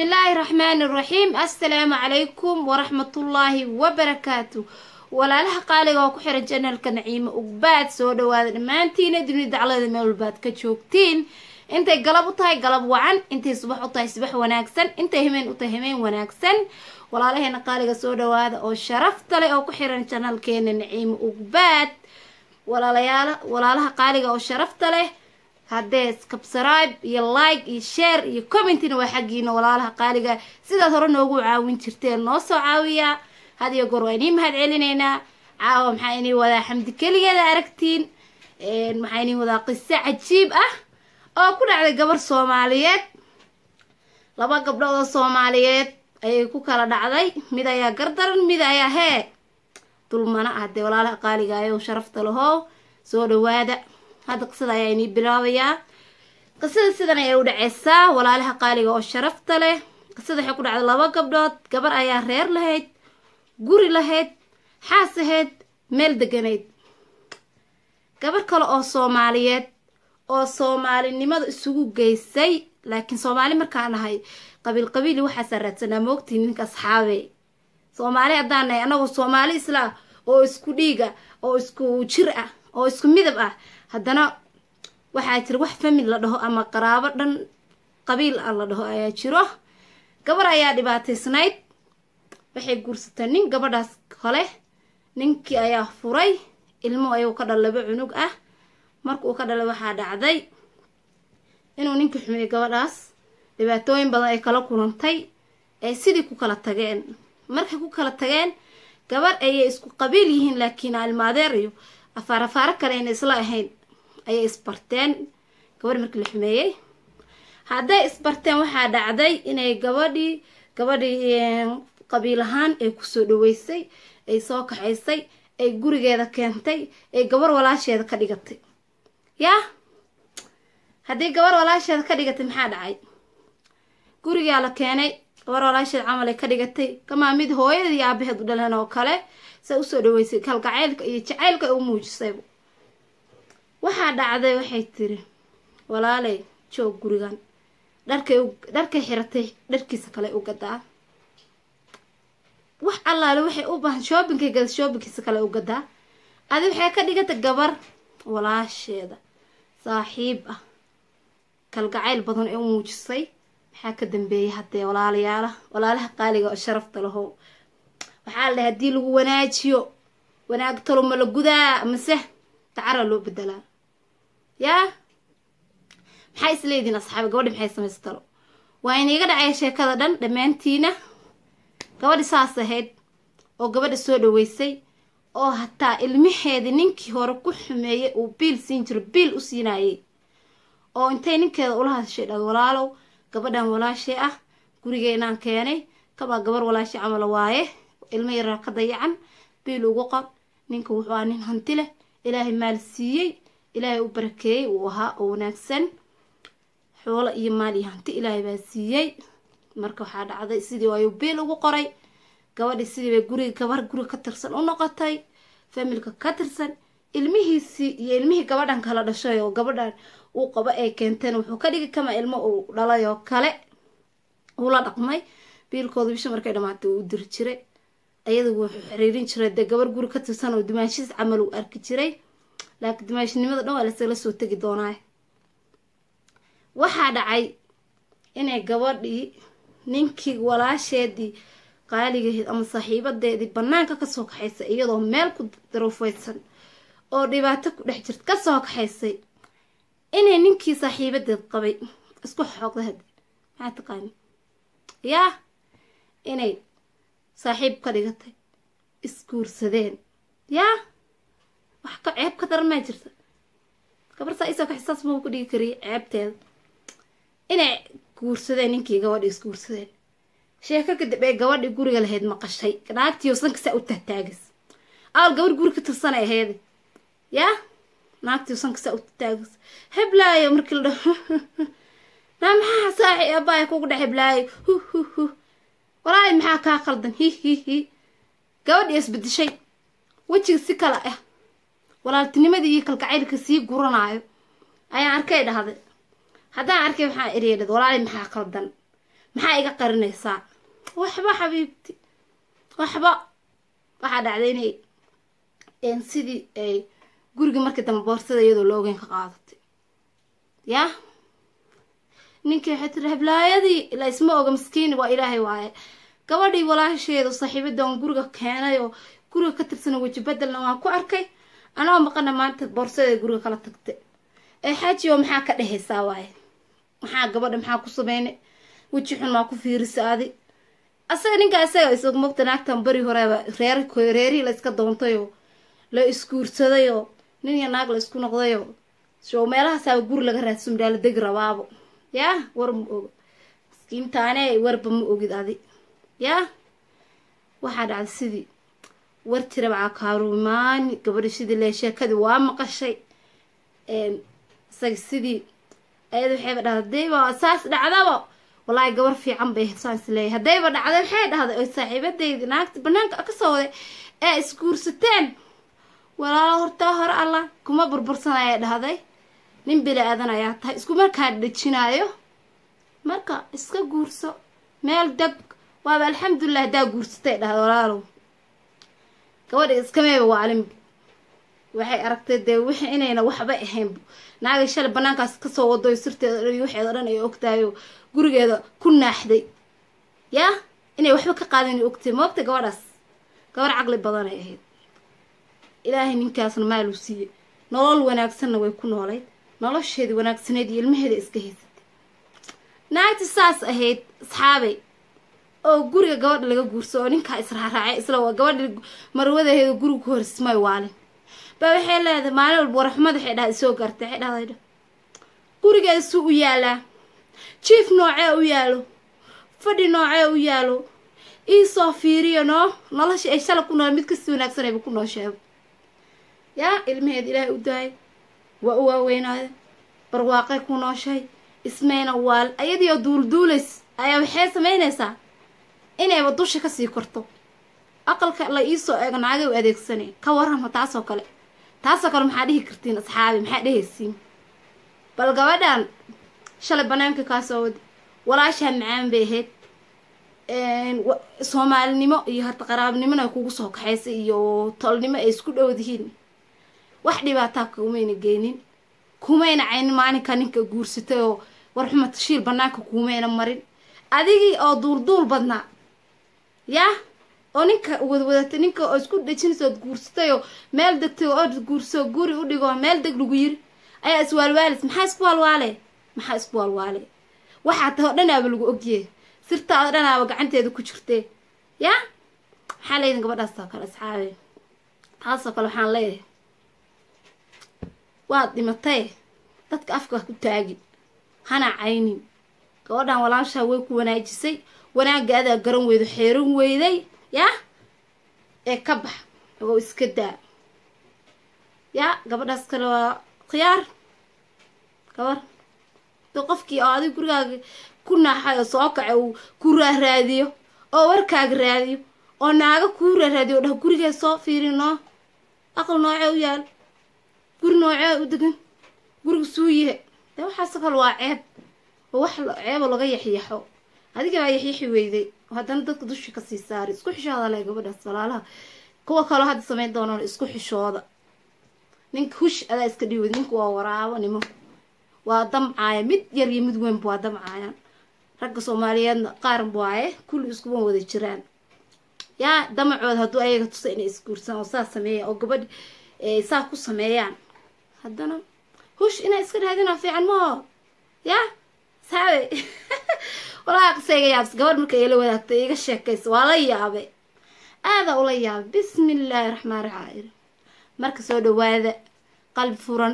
الله الرحمن الرحيم. السلام عليكم ورحمة الله وبركاته. ولا لها قالي وكحر الجنة الكنعيم وبعد سودا وهذا المانتين دني دعلا ذي مول بعد كشوكتين. أنت قلب وطاي قلب وعن، أنت صبح وطاي صبح وناكسن، أنت همين وطاي وناكسن. ولا لها نقالي سودا وهذا أو شرفت لي أو كحر الجنة الكنعيم وبعد ولا لها قالي أو شرفت لي هدي سبسكرايب يا لايك يا شير يا كومنتين وحقينا ولا لها قالقة سيدا ترى وقوع عاوين ترتين نص عاوية هذه يقروني مهد علينا عاو محايني وذا حمد كلي هذا أركتين محايني وذا قصة عجيب أو كنا على قبر صوماليات لبا قبل صوماليات أي كوكا لدعضي ميدا يا قردر ميدا يا هي طول ما أنا هدي ولا لها قالقة يو شرفت له سود وادا هذا قصة يعني بلاوية قصة سيدنا يود عيسى ولا لها قالقة أو شرفت له قصة حكون على لبا قبل قبر أيا رير لهيد guri lahayd xaas ahayd meel deganayd gabar kale oo Soomaaliyeed oo Soomaalinimada isugu geysay laakiin Soomaali markaan ahay qabiil waxa saartana moogtiin ninka asxaabe Soomaali hadaan nahay anagu Soomaali isla oo isku dhiiga oo isku jir ah oo isku midab ah hadana waxa jira wax family la dhaho ama qaraabo dhan qabiil la dhaho ayaa jiro gabar ayaa dhibaataysnayd waxay guursatay nin gabadhaas kale ninkii ayaa furay ilmo ayuu ka dhalay cunug ah markuu ka dhalay waxa dhacday inuu ninkii xumay gabadhaas dhibaatooyin badan ay kala kulantay ee sidii ku kala tageen markay ku kala tageen gabar ay isku qabiil yihiin laakiin almaadeer iyo afaar kale in isla ahayn ay isbarteen gabar markii la xumeeyay haday isbarteen waxa dhacday inay gabadhii qabiil ahaan ay ku soo dhaweysay ay soo kaxaysay ay gurigeeda keentay ay gabar walaasheeda ka dhigatay hadii gabar walaasheeda ka dhigatay maxaa dhacay guriga la keenay gabar walaasheeda camal ay ka dhigatay kama mid hooyada iyo aabaheed u dhaleen oo kale say u soo dhaweysay kalgacaylka iyo jacaylka ay u muujisay waxa dhacday waxay tiri walaalay joog gurigan dharkay xiratay dharkiisa kale u gadaa wax allaale waxay u baahan shoppingkiisa kale u gadaa adi waxay ka dhigata gabar walaasheeda saaxiib ah kalgacayl badan ee u muujisay waxa ka dambeeyay hadee walaalaha qaaliga oo sharafta laho waxa la hadii lagu wanaajiyo wanaag talo ma la gudaa mise tacara loo bedelaa maxay isleedin asxaab gabadha maxay samaystalo waa inaga dhacay sheekada dhan dhamaantiina gabadhi saas ahayd oo gabadha soo dhaweysay oo hataa ilmaheeda ninkii hore ku xumeeyay uu biil siin jiray biil u siinayay oo intay ninkeeda ula hadashay dhad walaalow gabadhan walaashay ah gurigeenan keenay kaba gabar walaashay camal waaye ilmo yar ka dayacan biil ugu qor ninka wuxuu aan nin hanti leh ilaahay maal siiyay ilaahay u barakeeyay uu ahaa oo wanaagsan xoolo iyo maal iyo hanti ilaahay baa siiyay marka waxa dhacday sidii ay biil ugu qoray gabadhi sidii bay guriga ka tirsan u noqotay familka ka tirsan ilmihiisi iyo ilmihii gabadhan kala dhashay oo gabadhan uu qaba ay keenteen wuxuu ka dhigay kama ilmo uu dhalay oo kale uu la dhaqmay biilkooda bisha markay dhamaatay uu dir jiray ayadu wuxuu xiriirin jiray gabar guri ka tirsan oo dimaashiis camal uu arki jiray laakiin dimaashnimada dhan waa la soo tagi doonaa waxa dhacay inay gabadhii ninkii walaasheedii qaaligeed ama saaxiibadeedii banaanka ka soo kaxaysay iyadoo meel ku darofaysan oo dhibaato ku dhex jirta ka soo kaxaysay inay ninkii saaxiibadeed qabay isku xoogday maxaa taqaan inay saaxiib ka dhigatay isguursadeen wax ka ceeb ka daran ma jirta gabar saa isoo kaxaysaas ma ku dhigi kariyo ceebteeda inay guursadeen ninkii gabadhi isguursadeen sheeko kadib ay gabadhi guriga lahayd maqashay naagtii oo sanka saa u taagis gabar guri ka tirsan ay ahayd naagtii oo sanka saa u taagis heblaayo markii la dhaho maxaa saaxi abaay kugu dhex heblaayo walaal maxaa ka qaldan gabadhi isbedeshay wajiga si kala ah walaaltinimadii iyo kalgacaylka sii guranaayo ayaan arkay dhahday haddaan arkay waxaan ereeyay walaal maxaa qaldan maxaa iga qarinaysaa waxba xabiibti waxba waxaa dhacday inay sidii ay guriga markii dambe boorsada iyadoo la ogeyn ka qaadatay yaa ninkii waxay tiri hablaayadii la isma oga miskiin waa ilaahay waaye gabadhii walaasheedu saaxiibadan guriga keenay oo guriga ka tirsan waji bedelna waan ku arkay anoo maqana maanta boorsada guriga kala tagtay xaajiyo maxaa ka dhehaysaa waaye maxaa gabadha maxaa ku sameynay waji xun ma ku fiirisaadi asaga ninka asaga isoo moogta naagtan bari horeeba reeri la iska doontayo la iskuursaday oo nin iyo naag la isku noqdayo soo meelaha saa guri laga raadsan daal deg rabaabo yaa war ma og miskiintaane warba ma ogid adi yaa waxa dhacday sidii war tira baa kaarumaan gabadha sidii la sheekada waa maqashay sidii ayada waxay dhahday waa asaas dhacdaba wallahi gabar fiican bay saas leeyahay hadayba dhacday waxay dhahday oo saaxiibadeed naagta banaanka ka soo waday ee iskuursateen walaalo horta hor alla kuma burbursanaya dhahday nin bila aadan ayaa tahay isku markaa dhajinaayo marka iska guurso meel dab waa alxamdulillah daa guursatay dhahday walaalo gabadha iska meeba waalin waxay aragtay de wixii inayna waxba ahayn naaga shalay banaankaas ka soo wado sirteeda iyo waxeeda dhan ay ogtaayo gurigeeda ku naaxday yaa inay waxba ka qaadin ogtay moogta gabadhaas gabar caqli badan ay ahayd ilaahay ninkaasna maal u siiyay nolol wanaagsanna way ku noolayd nolosheedii wanaagsaneed iyo ilmaheeda iska haysatay naagta saas ahayd asxaabay oo guriga gabadha laga guurso oo ninkaa israaraacay isla waa gabadha marwadaheeda guriga ku horismay waalin baa waxay leedahay maalin walba warxumad waxay dhahday soo gaartay waxay dhahday gurigeeda suu u yaalaa jiif noocee u yaalo fadhi noocee u yaalo iisoo fiiriyo noo nolosha ay shala ku nool mid kasii wanaagsanayba ku noosheego yaa ilmaheed ilaahay u daayay waa u waaweynaaday barwaaqay ku nooshay ismayna waal ayadii oo duulduulays ayaa waxay samaynaysaa inayba dusha kasii korto aqalka la iisoo eego naagay u adeegsanay ka warrama taasoo kale maxaa dhihi kartiin asxaabi maxaa dhehaysiin bal gabadhan shalay banaanka kaa soo wadi walaashaa macaan bay ahayd soomaalinimo iyo harta qaraabnimona kugu soo kaxaysay iyo tolnimo ay isku dhowdihiin wax dhibaataa kumayna geynin kumayna caynin maalinka ninka guursatay oo warxuma tashiil banaanka kumayna marin adigii oo duulduul badnaa yaa oo ninka wadwadatay ninka oo isku dhajinaysood guursatay oo meel degtay oo guurso guri u dhigo meel deg lagu yiri ayaa iswaalwaalis maxaa isku waalwaale waxaa tao dhanaaba lagu ogyahay sirtaada dhanaaba gacanteeda ku jirtee yaa maxaa leeyihin gabadhaasoo kale asxaabe taasoo kale waxaan leeyahay waad dhimatay dadka afka ku taagi hana caynin gabadhan walaashaa way ku wanaajisay wanaagaadaa garan weydo xeeran weyday yaa ee ka bax oo iska daa yaa gabadhaas kale waa khiyaar gabar dad qofkii oo adig gurigaaga ku naaxay oo soo kacay uu ku raadiyo oo warkaaga raadiyo oo naaga ku raadiyo oo dhah gurigee soo fiirinoo aqal noocee u yaal guri noocee u degan guriga suuye dee waxaas kale waa ceeb oo wax ceebo laga yaxyaxo adiga baa yaxyaxi weyday haddana dadka dusha kasii saari isku xishooda leh gabadhaas walaalaha kuwa kaloo hadda samayn doonaan isku xishooda ninka hush adaa iska dhiwid ninku waa waraabo nimo waa damcaaya mid yar iyo mid weynba waa damcaayaan ragga soomaaliyeedna qaarn waaye kulli iskuma wada jiraan yaa damacooda hadduu ayaga tusa inay isguursan oo saa sameeya oo gabadh saa ku sameeyaan haddana hush inaa iska raadinaa fiican maho yaa saabe walaa qisayga yaabs gabadh marka ila wadaagtay iga sheekaysa waa la yaabay aada ula yaabay bismillaahi raxmaan raxiim marka soo dhawaada qalbi furan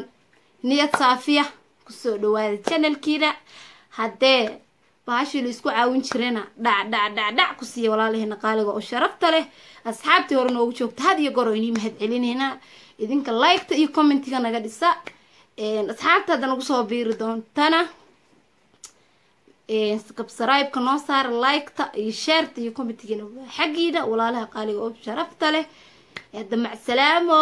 niyad saafiya ku soo dhawaada channelkiina haddee baashii la isku caawin jirena dhac ku siiya walaalaheena qaaliga oo sharafta leh asxaabtii hore noogu joogta had iyo goor oo inii mahad celinayna idinka like-ta iyo commentiga naga dhisa asxaabta hadda nagu soo biiri doontana subscribe-ka noo saara like-ta iyo share-ta iyo commentigiina xaggiina walaalaha qaaliga oo sharafta leh hadda macsalaamo.